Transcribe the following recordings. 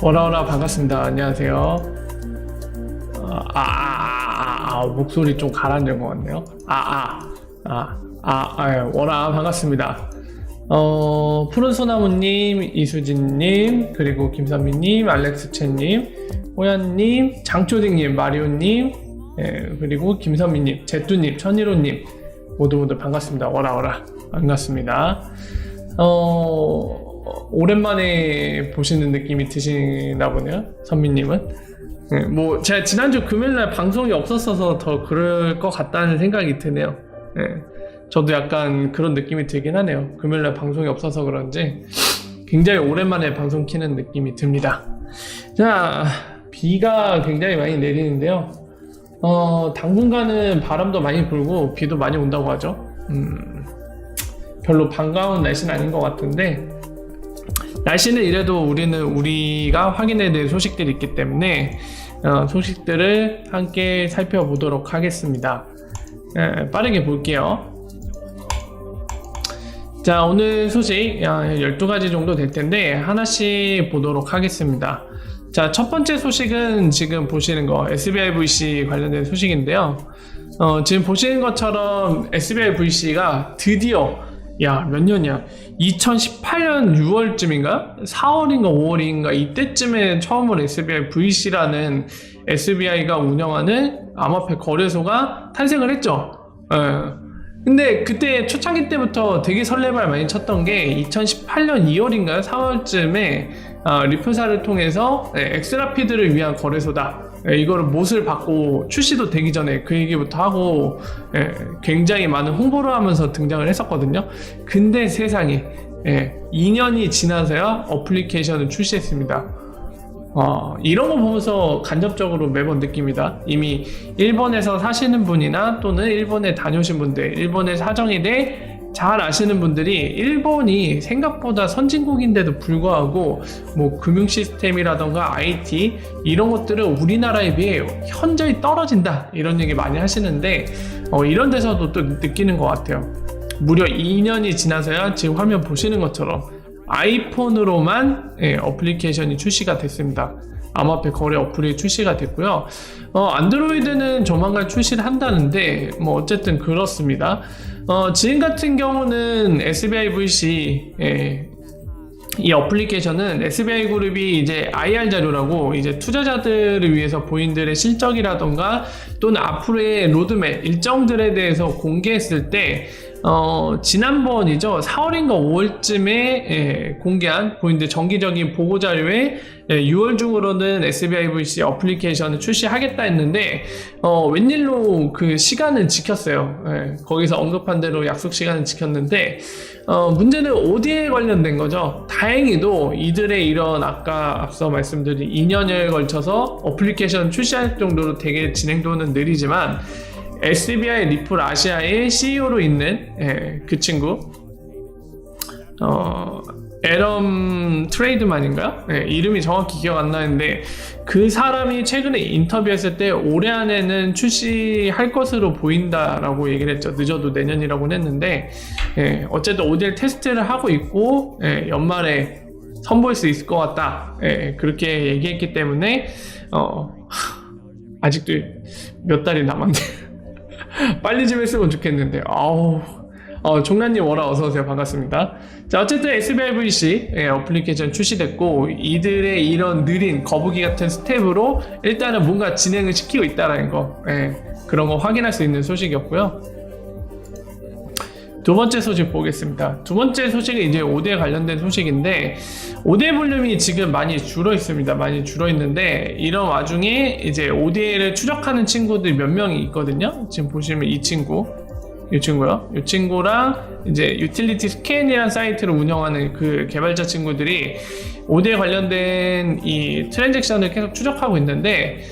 오라오라 반갑습니다. 안녕하세요. 목소리 좀 가라앉은 것 같네요. 오라 반갑습니다. 푸른 소나무님, 이수진님, 그리고 김선미님, 알렉스채님, 호연님, 장초딩님, 마리오님, 그리고 김선미님, 제뚜님, 천일호님 모두 반갑습니다. 오라오라 반갑습니다. 오랜만에 보시는 느낌이 드시나 보네요, 선미님은. 뭐 제가 지난주 금요일날 방송이 없었어서 더 그럴 것 같다는 생각이 드네요. 저도 약간 그런 느낌이 들긴 하네요. 금요일날 방송이 없어서 그런지 굉장히 오랜만에 방송 키는 느낌이 듭니다. 자, 비가 굉장히 많이 내리는데요. 당분간은 바람도 많이 불고 비도 많이 온다고 하죠. 별로 반가운 날씨는 아닌 것 같은데, 날씨는 이래도 우리가 확인해야 될 소식들이 있기 때문에 소식들을 함께 살펴보도록 하겠습니다. 빠르게 볼게요. 자, 오늘 소식 12가지 정도 될 텐데 하나씩 보도록 하겠습니다. 자, 첫 번째 소식은 지금 보시는 거 SBI VC 관련된 소식인데요. 지금 보시는 것처럼 SBI VC가 드디어 몇 년이야? 2018년 6월쯤인가? 4월인가 5월인가 이때쯤에 처음으로 SBI VC라는 SBI가 운영하는 암호화폐 거래소가 탄생을 했죠. 근데 그때 초창기 때부터 되게 설레발 많이 쳤던 게 2018년 2월인가 4월쯤에 리플사를 통해서 엑스라피드를 위한 거래소다, 이거를 못을 받고 출시도 되기 전에 그 얘기부터 하고 굉장히 많은 홍보를 하면서 등장을 했었거든요. 근데 세상에 2년이 지나서야 어플리케이션을 출시했습니다. 이런 거 보면서 간접적으로 매번 느낍니다. 이미 일본에서 사시는 분이나 또는 일본에 다녀오신 분들, 일본의 사정에 대해 잘 아시는 분들이 일본이 생각보다 선진국인데도 불구하고 뭐 금융 시스템이라던가 IT 이런 것들은 우리나라에 비해 현저히 떨어진다, 이런 얘기 많이 하시는데 이런 데서도 또 느끼는 것 같아요. 무려 2년이 지나서야 지금 화면 보시는 것처럼 아이폰으로만 어플리케이션이 출시가 됐습니다. 암호화폐 거래 어플이 출시가 됐고요. 안드로이드는 조만간 출시를 한다는데 뭐 어쨌든 그렇습니다. 지금 같은 경우는 SBI VC 이 어플리케이션은 SBI 그룹이 이제 IR 자료라고 이제 투자자들을 위해서 본인들의 실적이라던가 또는 앞으로의 로드맵 일정들에 대해서 공개했을 때 지난번이죠, 4월인가 5월쯤에 공개한 본인들 정기적인 보고자료에 6월 중으로는 SBI VC 어플리케이션을 출시하겠다 했는데 웬일로 그 시간은 지켰어요. 거기서 언급한 대로 약속 시간은 지켰는데 문제는 ODA에 관련된 거죠. 다행히도 이들의 이런 아까 앞서 말씀드린 2년여에 걸쳐서 어플리케이션 출시할 정도로 되게 진행도는 느리지만 SBI 리플 아시아의 CEO로 있는 그 친구 에럼 트레이드만인가요? 이름이 정확히 기억 안 나는데 그 사람이 최근에 인터뷰했을 때 올해 안에는 출시할 것으로 보인다라고 얘기를 했죠. 늦어도 내년이라고는 했는데 어쨌든 ODL 테스트를 하고 있고 연말에 선보일 수 있을 것 같다, 그렇게 얘기했기 때문에 아직도 몇 달이 남았네요. 빨리 좀 했으면 좋겠는데. 종란님 워라 어서오세요. 반갑습니다. 자, 어쨌든 SBI VC 어플리케이션 출시됐고 이들의 이런 느린 거북이 같은 스텝으로 일단은 뭔가 진행을 시키고 있다는 거, 그런 거 확인할 수 있는 소식이었고요. 두 번째 소식 보겠습니다. 두 번째 소식은 이제 OD에 관련된 소식인데 ODA 볼륨이 지금 많이 줄어 있습니다. 많이 줄어 있는데 이런 와중에 이제 ODA를 추적하는 친구들 몇 명이 있거든요. 지금 보시면 이 친구요. 이 친구랑 이제 유틸리티 스캔이라는 사이트를 운영하는 그 개발자 친구들이 OD에 관련된 이 트랜잭션을 계속 추적하고 있는데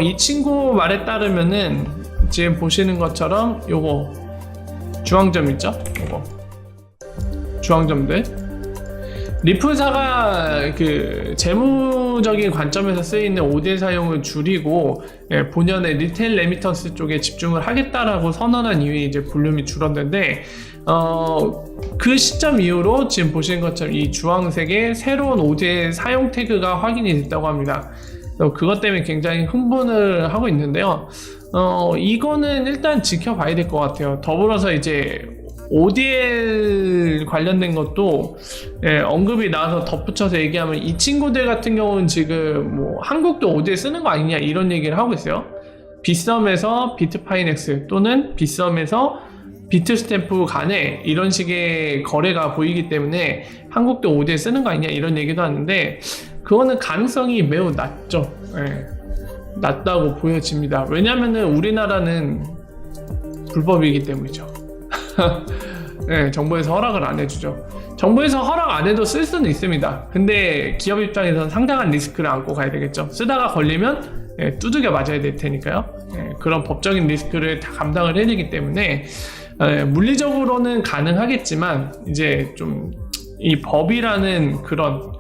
이 친구 말에 따르면은 지금 보시는 것처럼 요거 주황점 있죠? 요거 주황점들 리플사가 그 재무적인 관점에서 쓰이는 ODL 사용을 줄이고 본연의 리테일 레미턴스 쪽에 집중을 하겠다라고 선언한 이후에 이제 볼륨이 줄었는데 그 시점 이후로 지금 보시는 것처럼 이 주황색의 새로운 ODL 사용 태그가 확인이 됐다고 합니다. 그것 때문에 굉장히 흥분을 하고 있는데요. 이거는 일단 지켜봐야 될 것 같아요. 더불어서 이제 ODL 관련된 것도 언급이 나와서 덧붙여서 얘기하면 이 친구들 같은 경우는 지금 뭐 한국도 ODL 쓰는 거 아니냐 이런 얘기를 하고 있어요. 빗썸에서 비트파이넥스 또는 빗썸에서 비트스탬프 간에 이런 식의 거래가 보이기 때문에 한국도 ODL 쓰는 거 아니냐 이런 얘기도 하는데 그거는 가능성이 매우 낮죠. 낮다고 보여집니다. 왜냐면은 우리나라는 불법이기 때문이죠. 정부에서 허락을 안 해주죠. 정부에서 허락 안 해도 쓸 수는 있습니다. 근데 기업 입장에서는 상당한 리스크를 안고 가야 되겠죠. 쓰다가 걸리면 두들겨 맞아야 될 테니까요. 그런 법적인 리스크를 다 감당을 해야 되기 때문에 물리적으로는 가능하겠지만 이제 좀 이 법이라는 그런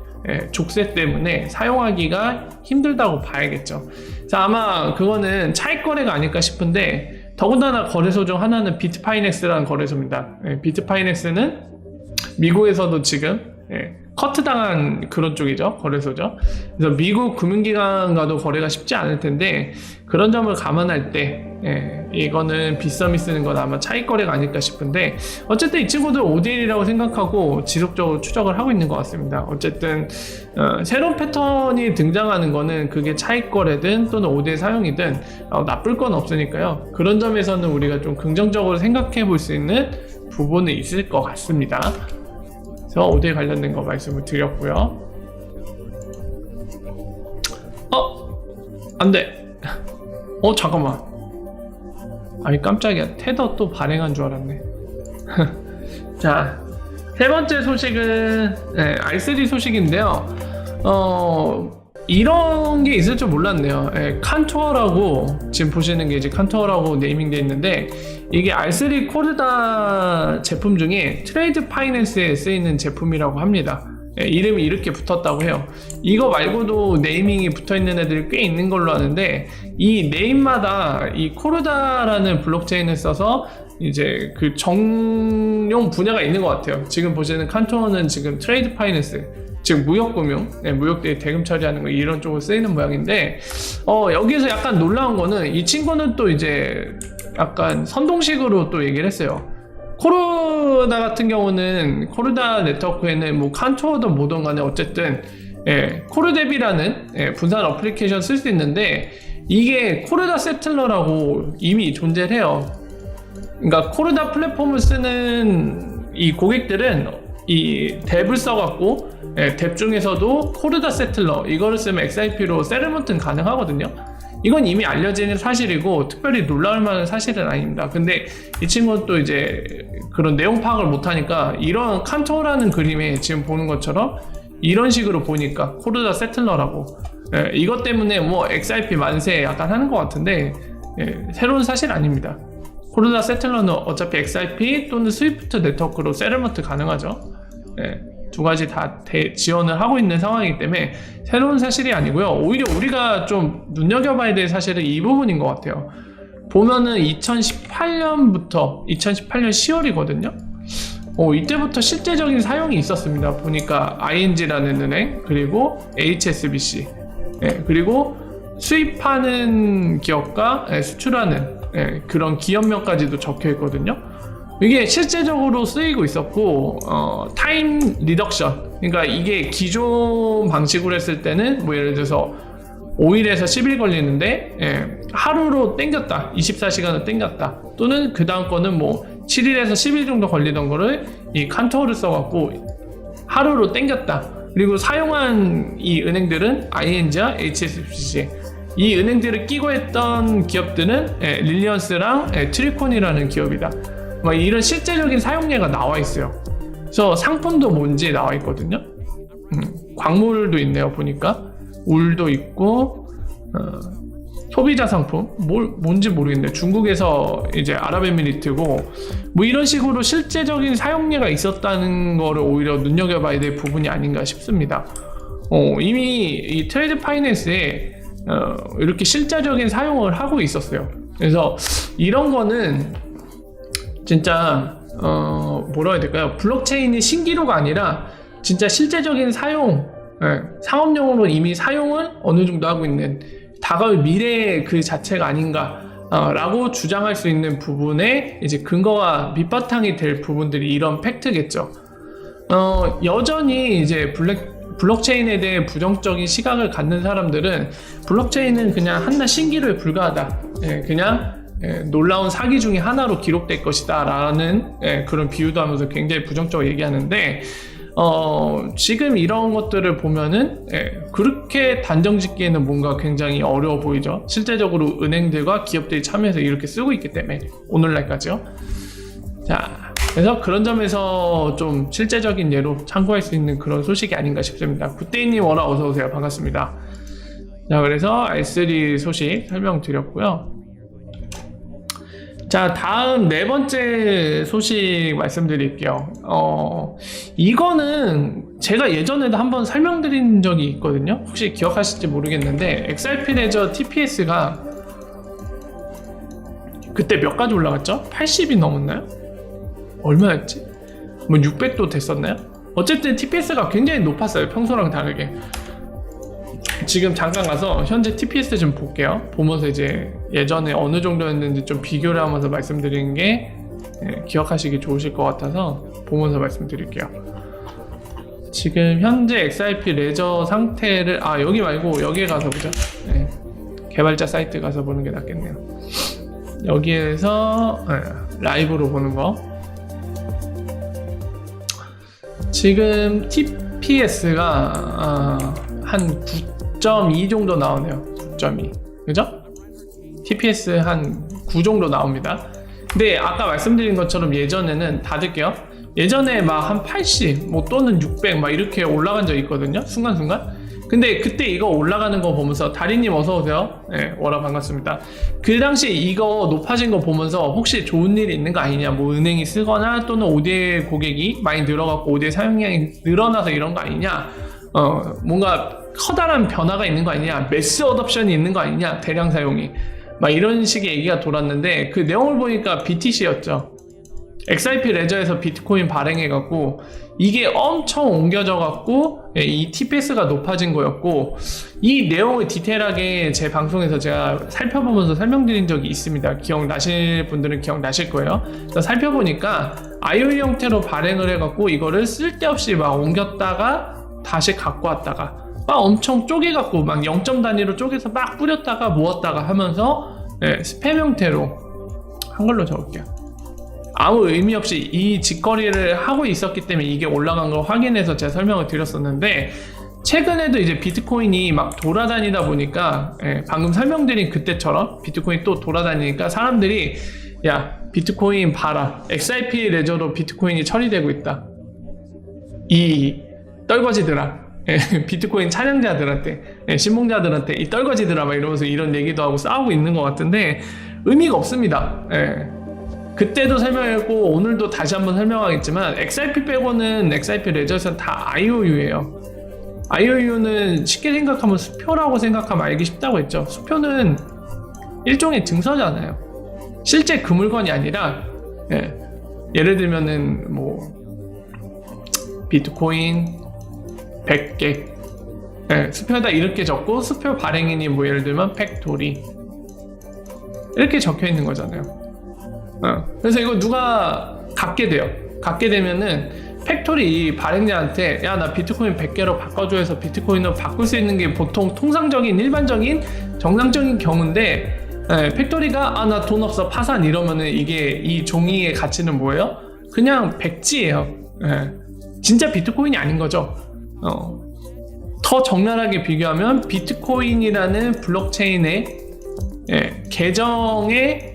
족쇄 때문에 사용하기가 힘들다고 봐야겠죠. 자, 아마 그거는 차익 거래가 아닐까 싶은데 더군다나 거래소 중 하나는 비트파이넥스라는 거래소입니다. 비트파이넥스는 미국에서도 지금 커트당한 그런 쪽이죠. 거래소죠. 그래서 미국 금융기관과도 거래가 쉽지 않을 텐데 그런 점을 감안할 때 이거는 빗썸이 쓰는 건 아마 차익 거래가 아닐까 싶은데 어쨌든 이 친구들 ODL이라고 생각하고 지속적으로 추적을 하고 있는 것 같습니다. 어쨌든 새로운 패턴이 등장하는 거는 그게 차익 거래든 또는 ODL 사용이든 나쁠 건 없으니까요. 그런 점에서는 우리가 좀 긍정적으로 생각해 볼 수 있는 부분은 있을 것 같습니다. 그래서 ODL 관련된 거 말씀을 드렸고요. 안돼. 잠깐만. 아니 깜짝이야. 테더 또 발행한 줄 알았네. 자, 세 번째 소식은 R3 소식인데요. 이런 게 있을 줄 몰랐네요. 칸투어라고 지금 보시는 게 이제 칸투어라고 네이밍되어 있는데 이게 R3 코르다 제품 중에 트레이드 파이낸스에 쓰이는 제품이라고 합니다. 이름이 이렇게 붙었다고 해요. 이거 말고도 네이밍이 붙어있는 애들이 꽤 있는 걸로 아는데 이 네임마다 이 코르다라는 블록체인을 써서 이제 그 정용 분야가 있는 것 같아요. 지금 보시는 칸토어는 지금 트레이드 파이낸스, 즉 무역금융, 무역대 대금 처리하는 거 이런 쪽으로 쓰이는 모양인데 여기서 약간 놀라운 거는 이 친구는 또 이제 약간 선동식으로 또 얘기를 했어요. 코르다 같은 경우는 코르다 네트워크에는 뭐 칸토어든 뭐든 간에 어쨌든 코르데비라는 분산 어플리케이션 쓸 수 있는데 이게 코르다 세틀러라고 이미 존재를 해요. 그러니까 코르다 플랫폼을 쓰는 이 고객들은 이 뎁을 써갖고 뎁 중에서도 코르다 세틀러 이거를 쓰면 XIP로 세틀먼트는 가능하거든요. 이건 이미 알려진 사실이고 특별히 놀라울 만한 사실은 아닙니다. 근데 이 친구는 또 이제 그런 내용 파악을 못하니까 이런 칸토라는 그림에 지금 보는 것처럼 이런 식으로 보니까 코르다 세틀러라고 이것 때문에 뭐 XIP 만세 약간 하는 것 같은데 새로운 사실 아닙니다. 코르다 세틀러는 어차피 XIP 또는 스위프트 네트워크로 세틀먼트 가능하죠. 두 가지 다 지원을 하고 있는 상황이기 때문에 새로운 사실이 아니고요. 오히려 우리가 좀 눈여겨봐야 될 사실은 이 부분인 것 같아요. 보면은 2018년부터 2018년 10월이거든요. 이때부터 실제적인 사용이 있었습니다. 보니까 ING라는 은행, 그리고 HSBC, 그리고 수입하는 기업과 수출하는 그런 기업명까지도 적혀 있거든요. 이게 실제적으로 쓰이고 있었고 타임 리덕션, 그러니까 이게 기존 방식으로 했을 때는 뭐 예를 들어서 5일에서 10일 걸리는데 하루로 땡겼다, 24시간을 땡겼다, 또는 그 다음 거는 뭐 7일에서 10일 정도 걸리던 거를 이 칸토어를 써갖고 하루로 땡겼다. 그리고 사용한 이 은행들은 ING와 HSBC, 이 은행들을 끼고 했던 기업들은 릴리언스랑 트리콘이라는 기업이다. 막 이런 실제적인 사용례가 나와 있어요. 그래서 상품도 뭔지 나와 있거든요. 광물도 있네요. 보니까 울도 있고 소비자 상품 뭔지 모르겠는데 중국에서 이제 아랍에미리트고 뭐 이런 식으로 실제적인 사용료가 있었다는 거를 오히려 눈여겨봐야 될 부분이 아닌가 싶습니다. 이미 이 트레이드 파이낸스에 이렇게 실제적인 사용을 하고 있었어요. 그래서 이런 거는 진짜 뭐라 해야 될까요? 블록체인이 신기루가 아니라 진짜 실제적인 사용, 상업용으로 이미 사용을 어느 정도 하고 있는 다가올 미래의 그 자체가 아닌가 라고 주장할 수 있는 부분에 이제 근거와 밑바탕이 될 부분들이 이런 팩트겠죠. 여전히 이제 블록체인에 대해 부정적인 시각을 갖는 사람들은 블록체인은 그냥 한낱 신기루에 불과하다. 그냥 놀라운 사기 중에 하나로 기록될 것이다 라는 그런 비유도 하면서 굉장히 부정적으로 얘기하는데 지금 이런 것들을 보면은 그렇게 단정 짓기에는 뭔가 굉장히 어려워 보이죠. 실제적으로 은행들과 기업들이 참여해서 이렇게 쓰고 있기 때문에 오늘날까지요. 자, 그래서 그런 점에서 좀 실제적인 예로 참고할 수 있는 그런 소식이 아닌가 싶습니다. 굿데이님 워라 어서오세요. 반갑습니다. 자, 그래서 R3 소식 설명드렸고요. 자, 다음 네 번째 소식 말씀드릴게요. 이거는 제가 예전에도 한번 설명드린 적이 있거든요. 혹시 기억하실지 모르겠는데 XRP 레저 TPS가 그때 몇 가지 올라갔죠? 80이 넘었나요? 얼마였지? 뭐 600도 됐었나요? 어쨌든 TPS가 굉장히 높았어요. 평소랑 다르게. 지금 잠깐 가서 현재 TPS 좀 볼게요. 보면서 이제 예전에 어느 정도였는지 좀 비교를 하면서 말씀드리는 게 기억하시기 좋으실 것 같아서 보면서 말씀드릴게요. 지금 현재 XRP 레저 상태를 여기 말고 여기에 가서 보죠. 개발자 사이트 가서 보는 게 낫겠네요. 여기에서 라이브로 보는 거. 지금 TPS가 한 9.2 정도 나오네요. 9.2 그죠? TPS 한 9 정도 나옵니다. 근데 아까 말씀드린 것처럼 예전에는 다 들게요. 예전에 막 한 80 뭐 또는 600 막 이렇게 올라간 적이 있거든요. 순간순간. 근데 그때 이거 올라가는 거 보면서 다리님 어서오세요. 워라 반갑습니다. 그 당시 이거 높아진 거 보면서 혹시 좋은 일이 있는 거 아니냐, 뭐 은행이 쓰거나 또는 ODA 고객이 많이 늘어갖고 ODA 사용량이 늘어나서 이런 거 아니냐, 뭔가 커다란 변화가 있는 거 아니냐, 매스 어답션이 있는 거 아니냐, 대량 사용이 막 이런 식의 얘기가 돌았는데 그 내용을 보니까 BTC였죠. XRP 레저에서 비트코인 발행해갖고 이게 엄청 옮겨져갖고 이 TPS가 높아진 거였고, 이 내용을 디테일하게 제 방송에서 제가 살펴보면서 설명드린 적이 있습니다. 기억나실 분들은 기억나실 거예요. 그래서 살펴보니까 IOU 형태로 발행을 해갖고 이거를 쓸데없이 막 옮겼다가 다시 갖고 왔다가 막 엄청 쪼개갖고 막 0점 단위로 쪼개서 막 뿌렸다가 모았다가 하면서 스팸 형태로 한글로 적을게요. 아무 의미 없이 이 짓거리를 하고 있었기 때문에 이게 올라간 걸 확인해서 제가 설명을 드렸었는데, 최근에도 이제 비트코인이 막 돌아다니다 보니까 방금 설명드린 그때처럼 비트코인이 또 돌아다니니까 사람들이 야 비트코인 봐라, XRP 레저로 비트코인이 처리되고 있다, 이 떨거지들아, 비트코인 찬양자들한테, 신봉자들한테 이 떨거지들아 막 이러면서 이런 얘기도 하고 싸우고 있는 것 같은데 의미가 없습니다. 그때도 설명했고 오늘도 다시 한번 설명하겠지만 XRP 빼고는 XRP 레저에서는 다 IOU예요. IOU는 쉽게 생각하면 수표라고 생각하면 알기 쉽다고 했죠. 수표는 일종의 증서잖아요. 실제 그 물건이 아니라 예를 들면은 뭐 비트코인 100개 수표에다 이렇게 적고 수표 발행인이 뭐 예를 들면 팩토리 이렇게 적혀 있는 거잖아요. 그래서 이거 누가 갖게 돼요. 갖게 되면은 팩토리 발행자한테 야 나 비트코인 100개로 바꿔줘 해서 비트코인으로 바꿀 수 있는 게 보통 통상적인 일반적인 정상적인 경우인데, 팩토리가 나 돈 없어 파산 이러면은 이게 이 종이의 가치는 뭐예요? 그냥 백지예요. 진짜 비트코인이 아닌 거죠. 더 적나라하게 비교하면 비트코인이라는 블록체인의 계정에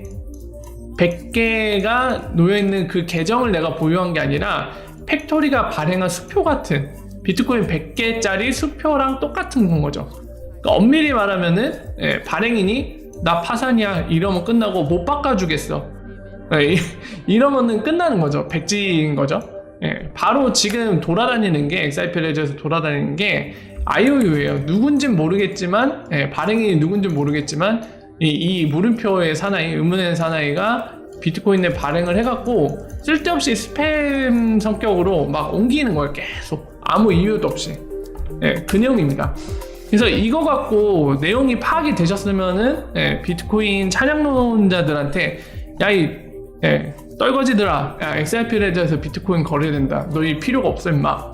100개가 놓여있는 그 계정을 내가 보유한 게 아니라 팩토리가 발행한 수표 같은 비트코인 100개짜리 수표랑 똑같은 건 거죠. 그러니까 엄밀히 말하면은 발행인이 나 파산이야 이러면 끝나고 못 바꿔주겠어. 이러면은 끝나는 거죠. 백지인 거죠. 바로 지금 돌아다니는 게 XRP 레저에서 돌아다니는 게 IOU예요. 누군진 모르겠지만 발행이 누군진 모르겠지만 이 물음표의 사나이, 의문의 사나이가 비트코인에 발행을 해갖고 쓸데없이 스팸 성격으로 막 옮기는 거예요. 계속 아무 이유도 없이. 그 내용입니다. 그래서 이거 갖고 내용이 파악이 되셨으면은 비트코인 찬양론자들한테 야이 떨거지들아, 야, XRP 레저에서 비트코인 거래해야 된다. 너희 필요가 없어 임마.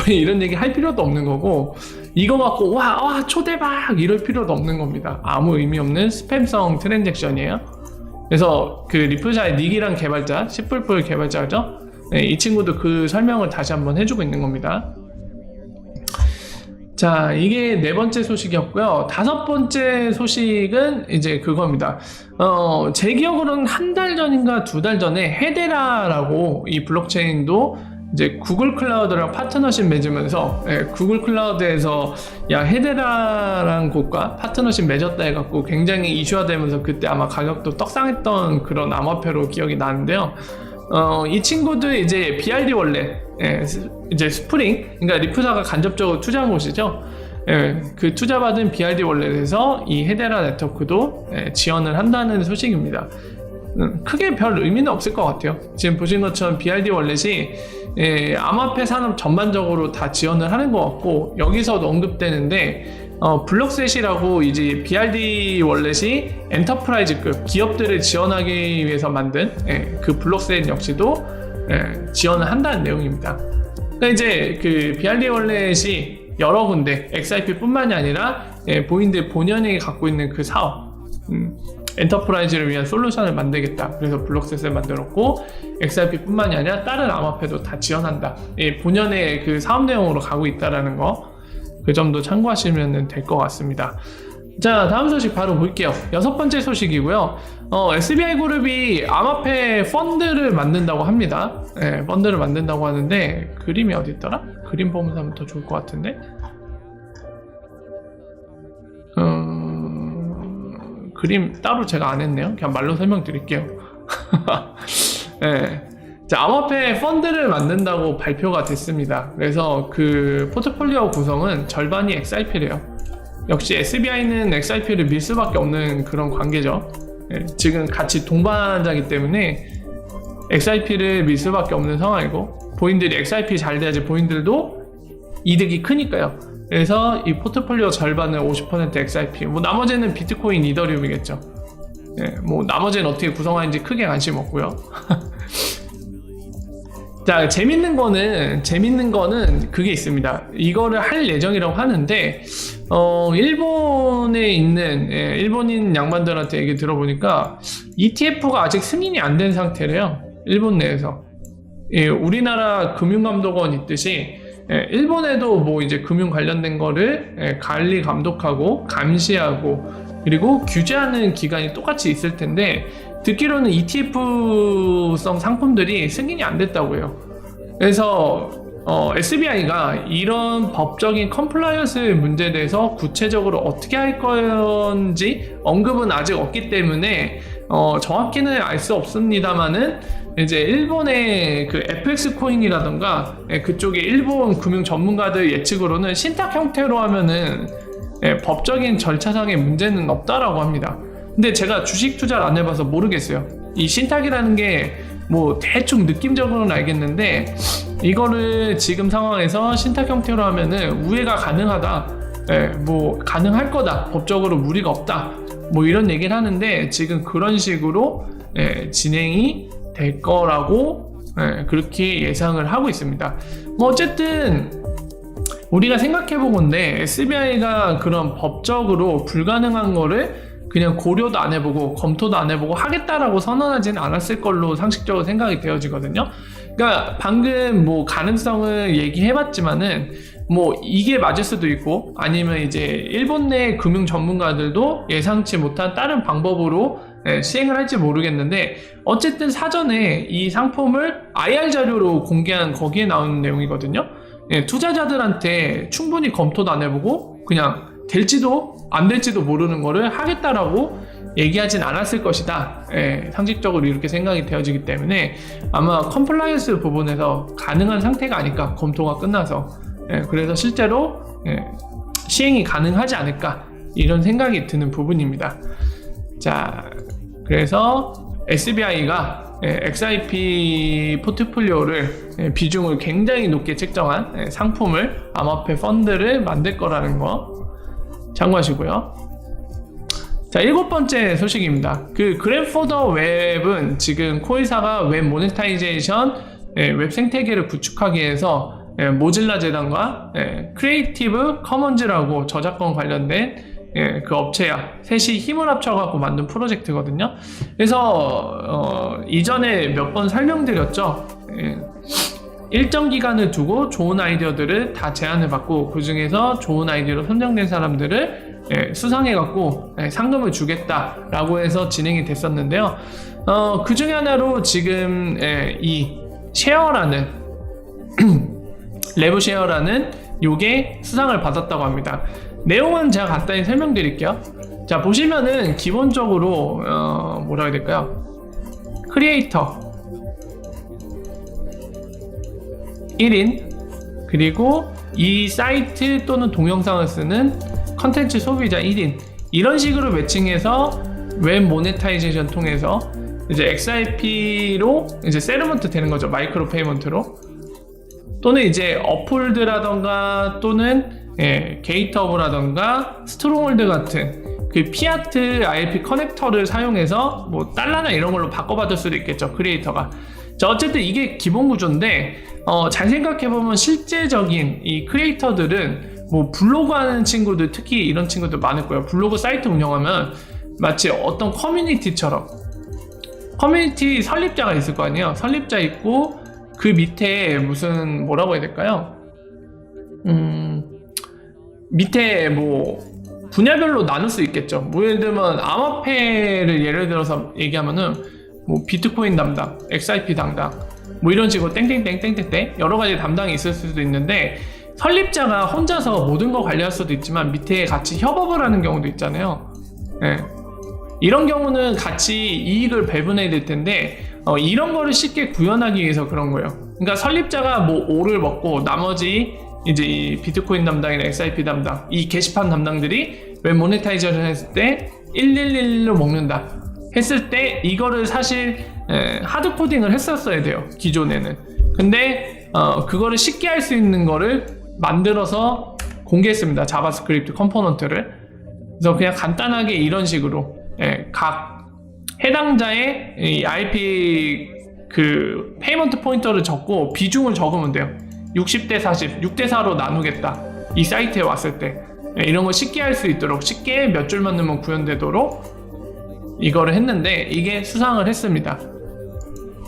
이런 얘기 할 필요도 없는 거고, 이거 갖고 와 초대박 이럴 필요도 없는 겁니다. 아무 의미 없는 스팸성 트랜잭션이에요. 그래서 그 리플샤의 닉이란 개발자, 시뿔뿔 개발자죠. 이 친구도 그 설명을 다시 한번 해주고 있는 겁니다. 자, 이게 네 번째 소식이었고요. 다섯 번째 소식은 이제 그겁니다. 제 기억으로는 한 달 전인가 두 달 전에 헤데라라고 이 블록체인도 이제 구글 클라우드랑 파트너십 맺으면서 구글 클라우드에서 야 헤데라라는 곳과 파트너십 맺었다 해갖고 굉장히 이슈화되면서 그때 아마 가격도 떡상했던 그런 암호화폐로 기억이 나는데요. 이 친구도 이제 BRD 원래 이제 스프링, 그러니까 리프사가 간접적으로 투자한 곳이죠. 그 투자받은 BRD 월렛에서 이 헤데라 네트워크도 지원을 한다는 소식입니다. 크게 별 의미는 없을 것 같아요. 지금 보신 것처럼 BRD 월렛이 암호화폐 산업 전반적으로 다 지원을 하는 것 같고, 여기서도 언급되는데 블록셋이라고 이제 BRD 월렛이 엔터프라이즈급 기업들을 지원하기 위해서 만든 그 블록셋 역시도 지원을 한다는 내용입니다. 그러니까 이제 그 BRD 월렛이 여러 군데 XRP 뿐만이 아니라 본인들 본연이 갖고 있는 그 사업, 엔터프라이즈를 위한 솔루션을 만들겠다. 그래서 블록셋을 만들었고 XRP 뿐만이 아니라 다른 암호화폐도 다 지원한다. 본연의 그 사업 내용으로 가고 있다라는 거, 그 점도 참고하시면 될 것 같습니다. 자, 다음 소식 바로 볼게요. 여섯 번째 소식이고요. SBI 그룹이 암호화폐 펀드를 만든다고 합니다. 펀드를 만든다고 하는데 그림이 어디 있더라? 그림 보면서 하면 더 좋을 것 같은데. 그림 따로 제가 안 했네요. 그냥 말로 설명드릴게요. 자, 암호화폐 펀드를 만든다고 발표가 됐습니다. 그래서 그 포트폴리오 구성은 절반이 XRP래요. 역시 SBI는 XRP를 밀 수밖에 없는 그런 관계죠. 지금 같이 동반자이기 때문에 XRP를 밀 수밖에 없는 상황이고, 본인들이 XRP 잘 돼야지 본인들도 이득이 크니까요. 그래서 이 포트폴리오 절반은 50% XRP, 뭐 나머지는 비트코인, 이더리움이겠죠. 뭐 나머지는 어떻게 구성하는지 크게 관심 없고요. 자, 재밌는 거는 그게 있습니다. 이거를 할 예정이라고 하는데, 일본에 있는 일본인 양반들한테 얘기 들어보니까 ETF가 아직 승인이 안 된 상태래요. 일본 내에서. 우리나라 금융감독원 있듯이 일본에도 뭐 이제 금융 관련된 거를 관리 감독하고 감시하고 그리고 규제하는 기관이 똑같이 있을 텐데, 듣기로는 ETF성 상품들이 승인이 안 됐다고 해요. 그래서 SBI가 이런 법적인 컴플라이언스 문제에 대해서 구체적으로 어떻게 할 건지 언급은 아직 없기 때문에 정확히는 알 수 없습니다만은, 이제 일본의 그 FX 코인이라던가 그쪽에 일본 금융 전문가들 예측으로는 신탁 형태로 하면은 법적인 절차상의 문제는 없다라고 합니다. 근데 제가 주식 투자를 안 해봐서 모르겠어요. 이 신탁이라는 게 뭐 대충 느낌적으로는 알겠는데, 이거를 지금 상황에서 신탁 형태로 하면은 우회가 가능하다, 뭐 가능할 거다, 법적으로 무리가 없다, 뭐 이런 얘기를 하는데, 지금 그런 식으로 진행이 될 거라고 그렇게 예상을 하고 있습니다. 뭐 어쨌든 우리가 생각해보건데 SBI가 그런 법적으로 불가능한 거를 그냥 고려도 안 해보고 검토도 안 해보고 하겠다라고 선언하지는 않았을 걸로 상식적으로 생각이 되어지거든요. 그러니까 방금 뭐 가능성을 얘기해봤지만은 뭐 이게 맞을 수도 있고, 아니면 이제 일본 내 금융 전문가들도 예상치 못한 다른 방법으로 시행을 할지 모르겠는데, 어쨌든 사전에 이 상품을 IR 자료로 공개한 거기에 나오는 내용이거든요. 투자자들한테 충분히 검토도 안 해보고 그냥 될지도 안 될지도 모르는 거를 하겠다라고 얘기하진 않았을 것이다. 상식적으로 이렇게 생각이 되어지기 때문에 아마 컴플라이언스 부분에서 가능한 상태가 아닐까, 검토가 끝나서. 그래서 실제로 시행이 가능하지 않을까, 이런 생각이 드는 부분입니다. 자, 그래서 SBI가 XIP 포트폴리오를 비중을 굉장히 높게 책정한 상품을, 암호화폐 펀드를 만들 거라는 거 참고하시고요. 자, 7번째 소식입니다. 그 그랜포더 웹은 지금 코이사가 웹 모네타이제이션, 웹 생태계를 구축하기 위해서 모질라 재단과 크리에이티브 커먼즈라고 저작권 관련된 그 업체야 셋이 힘을 합쳐갖고 만든 프로젝트거든요. 그래서 이전에 몇 번 설명드렸죠. 일정 기간을 두고 좋은 아이디어들을 다 제안을 받고 그 중에서 좋은 아이디어로 선정된 사람들을 수상해갖고 상금을 주겠다라고 해서 진행이 됐었는데요. 그 중에 하나로 지금 이 쉐어라는 레브쉐어라는 요게 수상을 받았다고 합니다. 내용은 제가 간단히 설명드릴게요. 자, 보시면은 기본적으로 뭐라 해야 될까요? 크리에이터 1인, 그리고 이 사이트 또는 동영상을 쓰는 컨텐츠 소비자 1인, 이런 식으로 매칭해서 웹 모네타이제이션 통해서 이제 XIP로 이제 세르먼트 되는 거죠. 마이크로 페이먼트로. 또는 이제 어폴드라던가 또는 게이트허브라던가 스트롱홀드 같은 그 피아트 ILP 커넥터를 사용해서 뭐 달러나 이런 걸로 바꿔받을 수도 있겠죠, 크리에이터가. 자, 어쨌든 이게 기본 구조인데 잘 생각해보면 실제적인 이 크리에이터들은 뭐 블로그 하는 친구들, 특히 이런 친구들 많을 거예요. 블로그 사이트 운영하면 마치 어떤 커뮤니티처럼 커뮤니티 설립자가 있을 거 아니에요. 설립자 있고 그 밑에 무슨 뭐라고 해야 될까요? 밑에 뭐 분야별로 나눌 수 있겠죠. 뭐 예를 들면 암호화폐를 예를 들어서 얘기하면은 뭐 비트코인 담당, XIP 담당, 뭐 이런 식으로 땡땡땡땡땡 여러 가지 담당이 있을 수도 있는데, 설립자가 혼자서 모든 거 관리할 수도 있지만 밑에 같이 협업을 하는 경우도 있잖아요. 이런 경우는 같이 이익을 배분해야 될 텐데 이런 거를 쉽게 구현하기 위해서 그런 거예요. 그러니까 설립자가 뭐 5를 먹고 나머지 이제 이 비트코인 담당이나 XIP 담당, 이 게시판 담당들이 웹 모네타이제이션 했을 때 111로 먹는다 했을 때 이거를 사실 하드 코딩을 했었어야 돼요, 기존에는. 근데 그거를 쉽게 할 수 있는 거를 만들어서 공개했습니다, 자바스크립트 컴포넌트를. 그래서 그냥 간단하게 이런 식으로 각 해당자의 이 IP 그 페이먼트 포인터를 적고 비중을 적으면 돼요. 60대 40, 6대 4로 나누겠다, 이 사이트에 왔을 때. 이런 거 쉽게 할 수 있도록, 쉽게 몇 줄만 넣으면 구현되도록 이거를 했는데 이게 수상을 했습니다.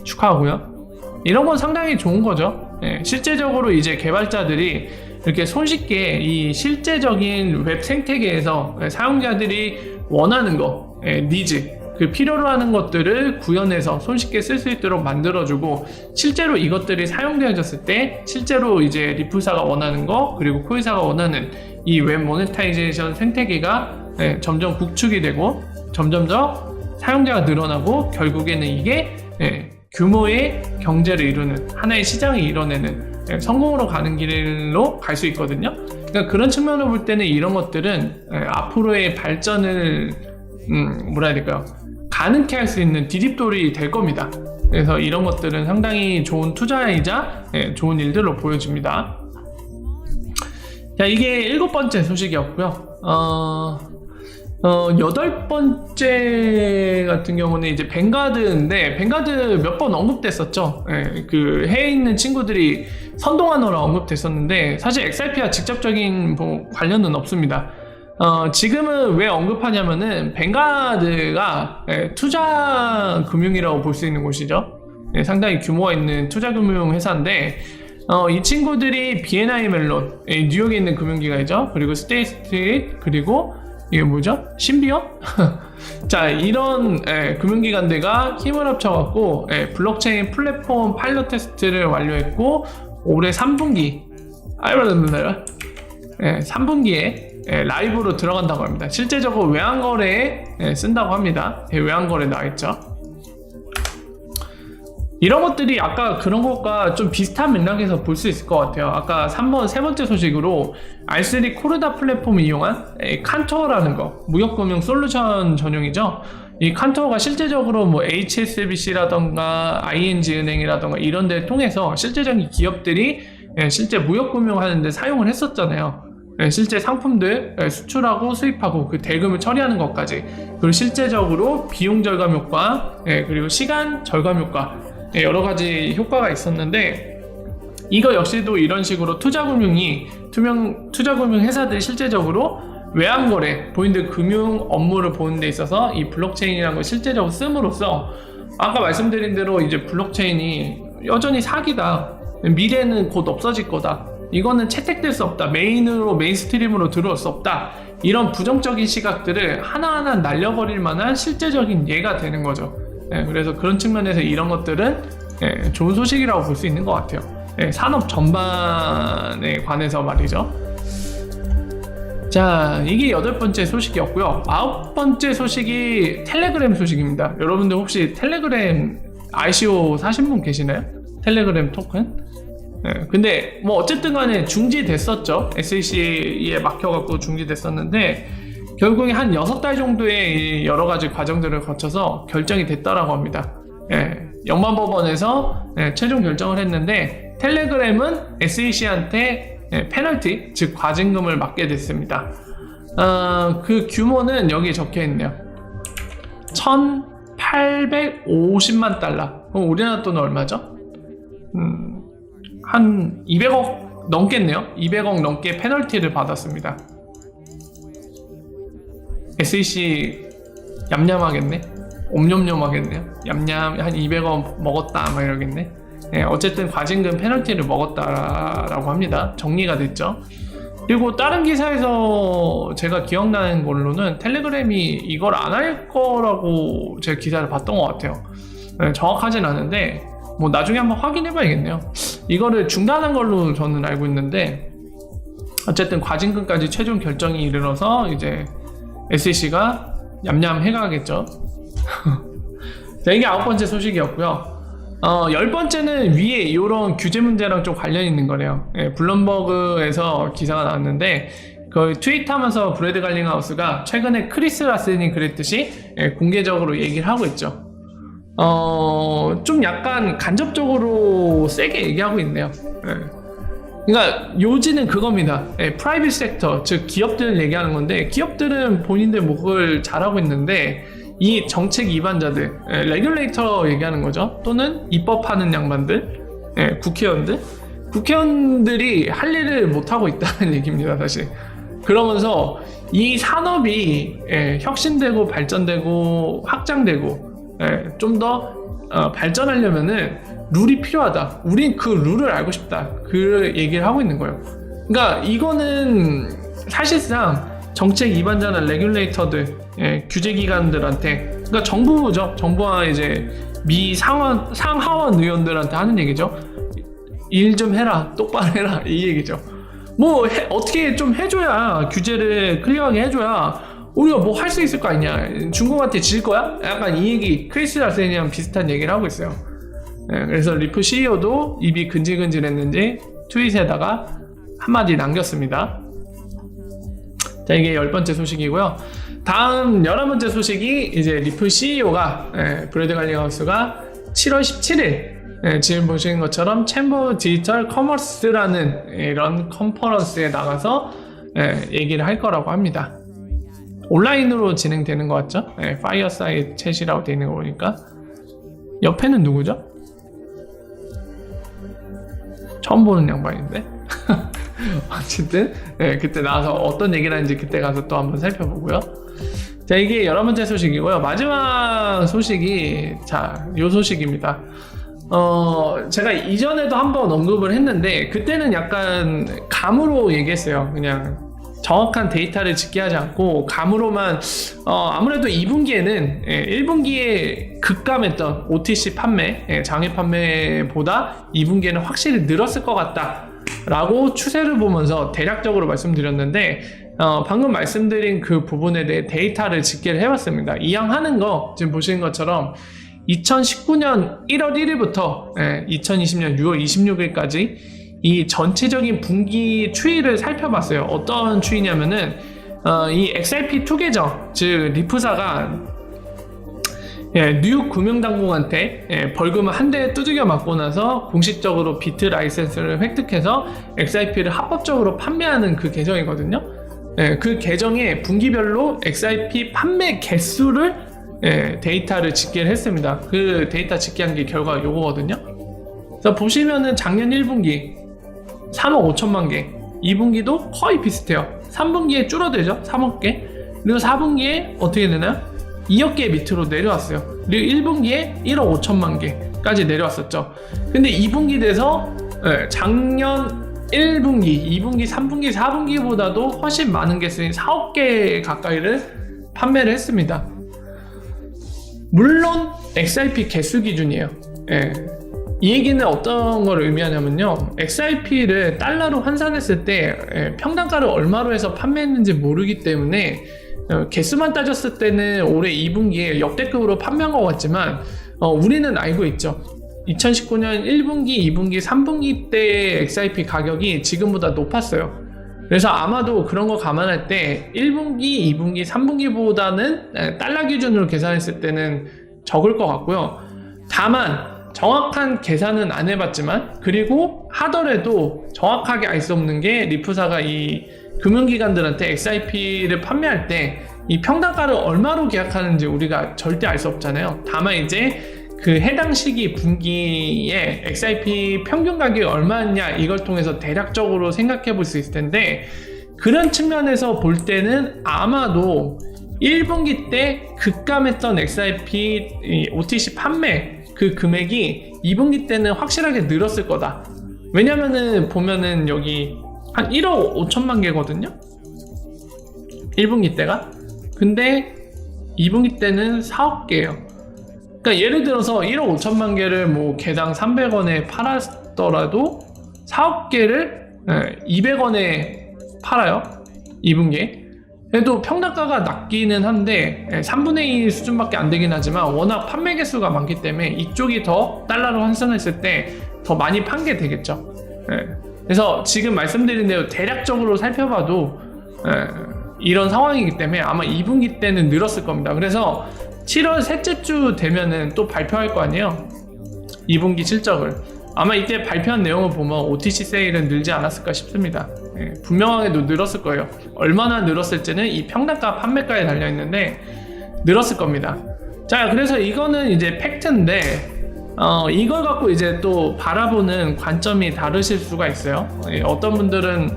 축하하고요. 이런 건 상당히 좋은 거죠. 실제적으로 이제 개발자들이 이렇게 손쉽게 이 실제적인 웹 생태계에서 사용자들이 원하는 거, 니즈, 그 필요로 하는 것들을 구현해서 손쉽게 쓸 수 있도록 만들어주고, 실제로 이것들이 사용되어졌을 때 실제로 이제 리플사가 원하는 거, 그리고 코이사가 원하는 이 웹 모네타이제이션 생태계가 점점 구축이 되고 점점 더 사용자가 늘어나고 결국에는 이게 규모의 경제를 이루는, 하나의 시장을 이뤄내는 성공으로 가는 길로 갈 수 있거든요. 그러니까 그런 측면으로 볼 때는 이런 것들은 앞으로의 발전을 뭐라 해야 될까요? 가능케 할 수 있는 디딤돌이 될 겁니다. 그래서 이런 것들은 상당히 좋은 투자이자 좋은 일들로 보여집니다. 자, 이게 7번째 소식이었고요. 8번째 같은 경우는 이제 뱅가드인데, 뱅가드 몇 번 언급됐었죠. 그 해외에 있는 친구들이 선동하느라 언급됐었는데 사실 XRP와 직접적인 뭐 관련은 없습니다. 지금은 왜 언급하냐면은 뱅가드가 투자 금융이라고 볼 수 있는 곳이죠. 상당히 규모가 있는 투자 금융 회사인데 이 친구들이 BNI 멜론, 뉴욕에 있는 금융기관이죠. 그리고 스테이트 스트리트, 그리고 이게 뭐죠? 신비어? 자, 이런 금융기관들과 힘을 합쳐갖고 블록체인 플랫폼 파일럿 테스트를 완료했고 올해 3분기 3분기에 라이브로 들어간다고 합니다. 실제적으로 외환거래에 쓴다고 합니다. 외환거래 나와있죠. 이런 것들이 아까 그런 것과 좀 비슷한 맥락에서 볼 수 있을 것 같아요. 아까 세 번째 소식으로 R3 코르다 플랫폼을 이용한 칸토어라는 거, 무역금융 솔루션 전용이죠. 이 칸토어가 실제적으로 뭐 HSBC라던가 ING은행이라던가 이런 데를 통해서 실제적인 기업들이 실제 무역금융 하는데 사용을 했었잖아요. 실제 상품들 수출하고 수입하고 그 대금을 처리하는 것까지, 그리고 실제적으로 비용 절감 효과, 그리고 시간 절감 효과, 여러 가지 효과가 있었는데, 이거 역시도 이런 식으로 투자금융 회사들이 실제적으로 외환거래, 본인들 금융 업무를 보는 데 있어서 이 블록체인이라는 걸 실제적으로 씀으로써 아까 말씀드린 대로 이제 블록체인이 여전히 사기다, 미래는 곧 없어질 거다, 이거는 채택될 수 없다, 메인스트림으로 들어올 수 없다, 이런 부정적인 시각들을 하나하나 날려버릴 만한 실제적인 예가 되는 거죠. 그래서 그런 측면에서 이런 것들은 좋은 소식이라고 볼 수 있는 것 같아요. 산업 전반에 관해서 말이죠. 자, 이게 8번째 소식이었고요. 9번째 소식이 텔레그램 소식입니다. 여러분들 혹시 텔레그램 ICO 사신 분 계시나요? 텔레그램 토큰? 근데 뭐 어쨌든 간에 중지됐었죠. SEC에 막혀갖고 중지됐었는데, 결국에 한 6달 정도의 여러 가지 과정들을 거쳐서 결정이 됐다라고 합니다. 영만법원에서 최종 결정을 했는데, 텔레그램은 SEC한테 페널티, 즉 과징금을 맞게 됐습니다. 그 규모는 여기에 적혀 있네요. 1,850만 달러. 그럼 우리나라 돈은 얼마죠? 한 200억 넘겠네요. 200억 넘게 페널티를 받았습니다. SEC 얌얌하겠네. 옴뇸뇸하겠네요. 얌얌 한 200원 먹었다 막 이러겠네. 어쨌든 과징금 페널티를 먹었다라고 합니다. 정리가 됐죠. 그리고 다른 기사에서 제가 기억나는 걸로는 텔레그램이 이걸 안 할 거라고 제가 기사를 봤던 것 같아요. 정확하진 않은데 뭐 나중에 한번 확인해 봐야겠네요. 이거를 중단한 걸로 저는 알고 있는데, 어쨌든 과징금까지 최종 결정이 이르러서 이제 SEC가 얌얌 해가겠죠. 자, 이게 9번째 소식이었고요. 10번째는 위에 이런 규제 문제랑 좀 관련 있는 거래요. 블룸버그에서 기사가 나왔는데, 그 트윗하면서 브래드 갈링하우스가 최근에 크리스 라센이 그랬듯이 공개적으로 얘기를 하고 있죠. 좀 약간 간접적으로 세게 얘기하고 있네요. 그러니까 요지는 그겁니다. 프라이빗 섹터, 즉 기업들을 얘기하는 건데, 기업들은 본인들 목을 잘하고 있는데 이 정책 위반자들, 레귤레이터 얘기하는 거죠. 또는 입법하는 양반들, 국회의원들이 할 일을 못하고 있다는 얘기입니다, 사실. 그러면서 이 산업이 혁신되고 발전되고 확장되고 좀 더 발전하려면은 룰이 필요하다. 우린 그 룰을 알고 싶다. 그 얘기를 하고 있는 거예요. 그러니까 이거는 사실상 정책 위반자나 레귤레이터들, 규제기관들한테, 그러니까 정부죠. 정부와 이제 미 상하원 의원들한테 하는 얘기죠. 일 좀 해라, 똑바로 해라, 이 얘기죠. 뭐 어떻게 좀 해줘야, 규제를 클리어하게 해줘야 우리가 뭐 할 수 있을 거 아니냐. 중국한테 질 거야? 약간 이 얘기, 크리스 라센이랑 비슷한 얘기를 하고 있어요. 그래서 리프 CEO도 입이 근질근질했는지 트윗에다가 한마디 남겼습니다. 자, 이게 10번째 소식이고요. 다음 11번째 소식이 이제 리프 CEO가 브래드 갈링하우스가 7월 17일 지금 보시는 것처럼 챔버 디지털 커머스라는 이런 컨퍼런스에 나가서 얘기를 할 거라고 합니다. 온라인으로 진행되는 것 같죠? 파이어사이드 챗이라고 되어 있는 거 보니까. 옆에는 누구죠? 처음 보는 양반인데. 어쨌든 그때 나와서 어떤 얘기를 하는지 그때 가서 또 한번 살펴보고요. 자, 이게 11번째 소식이고요. 마지막 소식이, 자, 요 소식입니다. 제가 이전에도 한번 언급을 했는데 그때는 약간 감으로 얘기했어요. 그냥 정확한 데이터를 집계하지 않고 감으로만, 아무래도 2분기에는 1분기에 급감했던 OTC 판매, 장외 판매보다 2분기에는 확실히 늘었을 것 같다 라고 추세를 보면서 대략적으로 말씀드렸는데, 방금 말씀드린 그 부분에 대해 데이터를 집계를 해봤습니다. 이항하는 거 지금 보시는 것처럼 2019년 1월 1일부터 2020년 6월 26일까지 이 전체적인 분기 추이를 살펴봤어요. 어떤 추이냐면은 이 XRP2 계정, 즉 리프사가 뉴욕 금융당국한테 벌금을 한 대 두들겨 맞고 나서 공식적으로 비트 라이센스를 획득해서 XRP를 합법적으로 판매하는 그 계정이거든요. 그 계정의 분기별로 XRP 판매 개수를 데이터를 집계를 했습니다. 그 데이터 집계한 게 결과가 요거거든요. 그래서 보시면은 작년 1분기 3억 5천만 개, 2분기도 거의 비슷해요. 3분기에 줄어들죠, 3억 개. 그리고 4분기에 어떻게 되나요? 2억 개 밑으로 내려왔어요. 그리고 1분기에 1억 5천만 개까지 내려왔었죠. 근데 2분기 돼서 작년 1분기, 2분기, 3분기, 4분기보다도 훨씬 많은 개수인 4억 개 가까이를 판매를 했습니다. 물론 XRP 개수 기준이에요. 이 얘기는 어떤 걸 의미하냐면요, XRP를 달러로 환산했을 때 평단가를 얼마로 해서 판매했는지 모르기 때문에 개수만 따졌을 때는 올해 2분기에 역대급으로 판매한 것 같지만 우리는 알고 있죠. 2019년 1분기, 2분기, 3분기 때 XRP 가격이 지금보다 높았어요. 그래서 아마도 그런 거 감안할 때 1분기, 2분기, 3분기보다는 달러 기준으로 계산했을 때는 적을 것 같고요. 다만 정확한 계산은 안 해봤지만, 그리고 하더라도 정확하게 알 수 없는 게 리프사가 이 금융기관들한테 XRP를 판매할 때 이 평단가를 얼마로 계약하는지 우리가 절대 알 수 없잖아요. 다만 이제 그 해당 시기 분기에 XRP 평균 가격이 얼마냐, 이걸 통해서 대략적으로 생각해 볼 수 있을 텐데, 그런 측면에서 볼 때는 아마도 1분기 때 급감했던 XRP OTC 판매 그 금액이 2분기 때는 확실하게 늘었을 거다. 왜냐면은 보면은 여기 한 1억 5천만 개거든요, 1분기 때가. 근데 2분기 때는 4억 개예요. 그러니까 예를 들어서 1억 5천만 개를 뭐 개당 300원에 팔았더라도 4억 개를 200원에 팔아요, 2분기에. 그래도 평단가가 낮기는 한데 3분의 2 수준밖에 안 되긴 하지만 워낙 판매 개수가 많기 때문에 이쪽이 더 달러로 환산했을 때 더 많이 판 게 되겠죠. 그래서 지금 말씀드린 대로 대략적으로 살펴봐도 이런 상황이기 때문에 아마 2분기 때는 늘었을 겁니다. 그래서 7월 셋째 주 되면은 또 발표할 거 아니에요, 2분기 실적을. 아마 이때 발표한 내용을 보면 OTC 세일은 늘지 않았을까 싶습니다. 분명하게도 늘었을 거예요. 얼마나 늘었을지는 이 평단가 판매가에 달려있는데 늘었을 겁니다. 자, 그래서 이거는 이제 팩트인데 이걸 갖고 이제 또 바라보는 관점이 다르실 수가 있어요. 어떤 분들은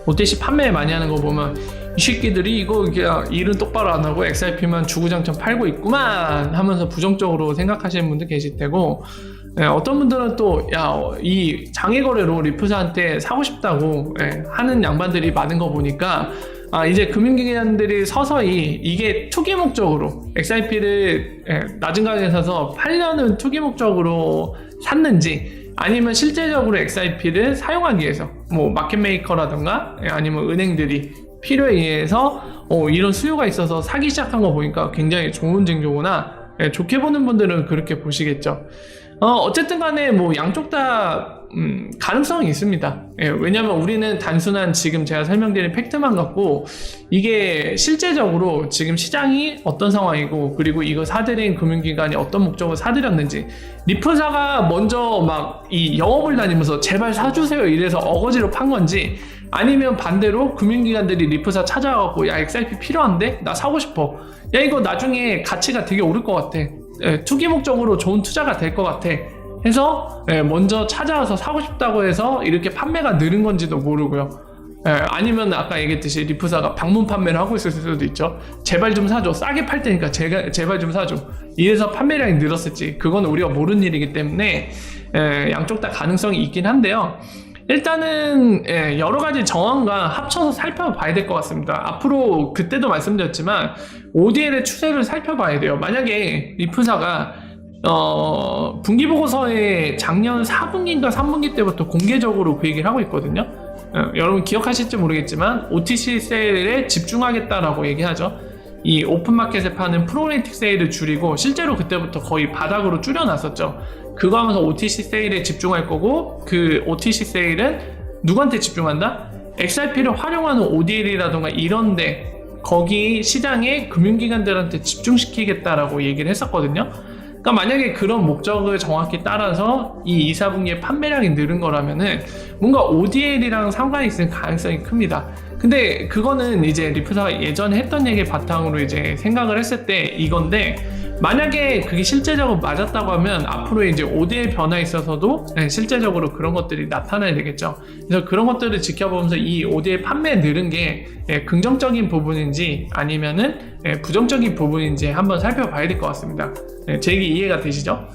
OTC 판매 많이 하는 거 보면 이 새끼들이 이거 일은 똑바로 안 하고 XRP만 주구장창 팔고 있구만 하면서 부정적으로 생각하시는 분들 계실 테고, 어떤 분들은 또 이 장외거래로 리프사한테 사고 싶다고 하는 양반들이 많은 거 보니까 이제 금융기관들이 서서히 이게 투기 목적으로 XRP를 낮은 가격에 사서 팔려는 투기 목적으로 샀는지, 아니면 실제적으로 XRP를 사용하기 위해서 뭐 마켓메이커라든가 아니면 은행들이 필요에 의해서 이런 수요가 있어서 사기 시작한 거 보니까 굉장히 좋은 징조구나, 좋게 보는 분들은 그렇게 보시겠죠. 어쨌든 간에 뭐 양쪽 다 가능성이 있습니다. 왜냐면 우리는 단순한 지금 제가 설명드린 팩트만 갖고 이게 실제적으로 지금 시장이 어떤 상황이고, 그리고 이거 사들인 금융기관이 어떤 목적으로 사들였는지, 리프사가 먼저 막 이 영업을 다니면서 제발 사주세요 이래서 어거지로 판 건지, 아니면 반대로 금융기관들이 리프사 찾아와갖고 야 XRP 필요한데? 나 사고 싶어. 야 이거 나중에 가치가 되게 오를 것 같아. 투기 목적으로 좋은 투자가 될 것 같아 해서 먼저 찾아와서 사고 싶다고 해서 이렇게 판매가 느는 건지도 모르고요. 아니면 아까 얘기했듯이 리프사가 방문 판매를 하고 있을 수도 있죠. 제발 좀 사줘, 싸게 팔 테니까 제발 좀 사줘, 이래서 판매량이 늘었을지 그건 우리가 모르는 일이기 때문에 양쪽 다 가능성이 있긴 한데요. 일단은 여러 가지 정황과 합쳐서 살펴봐야 될 것 같습니다. 앞으로 그때도 말씀드렸지만 ODL의 추세를 살펴봐야 돼요. 만약에 리프사가 분기보고서에 작년 4분기인가 3분기 때부터 공개적으로 그 얘기를 하고 있거든요. 여러분 기억하실지 모르겠지만 OTC 세일에 집중하겠다라고 얘기하죠. 이 오픈마켓에 파는 프로그래틱 세일을 줄이고 실제로 그때부터 거의 바닥으로 줄여놨었죠. 그거 하면서 OTC 세일에 집중할 거고, 그 OTC 세일은 누구한테 집중한다? XRP를 활용하는 ODL이라던가 이런데 거기 시장에 금융기관들한테 집중시키겠다라고 얘기를 했었거든요. 그러니까 만약에 그런 목적을 정확히 따라서 이 2,4분기에 판매량이 늘은 거라면은 뭔가 ODL이랑 상관이 있을 가능성이 큽니다. 근데 그거는 이제 리프사가 예전에 했던 얘기 바탕으로 이제 생각을 했을 때 이건데, 만약에 그게 실제적으로 맞았다고 하면 앞으로 이제 ODL 변화에 있어서도 실제적으로 그런 것들이 나타나야 되겠죠. 그래서 그런 것들을 지켜보면서 이 ODL 판매 늘은 게 긍정적인 부분인지 아니면은 부정적인 부분인지 한번 살펴봐야 될 것 같습니다. 제 얘기 이해가 되시죠?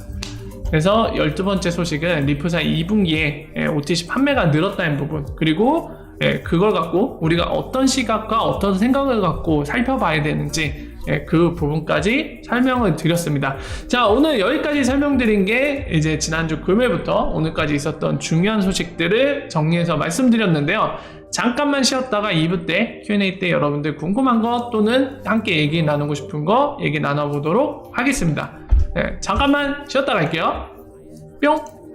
그래서 12번째 소식은 리프사 2분기에 OTC 판매가 늘었다는 부분, 그리고 그걸 갖고 우리가 어떤 시각과 어떤 생각을 갖고 살펴봐야 되는지 그 부분까지 설명을 드렸습니다. 자, 오늘 여기까지 설명드린 게 이제 지난주 금요일부터 오늘까지 있었던 중요한 소식들을 정리해서 말씀드렸는데요. 잠깐만 쉬었다가 2부 때 Q&A 때 여러분들 궁금한 거 또는 함께 얘기 나누고 싶은 거 얘기 나눠보도록 하겠습니다. 잠깐만 쉬었다 갈게요. 뿅!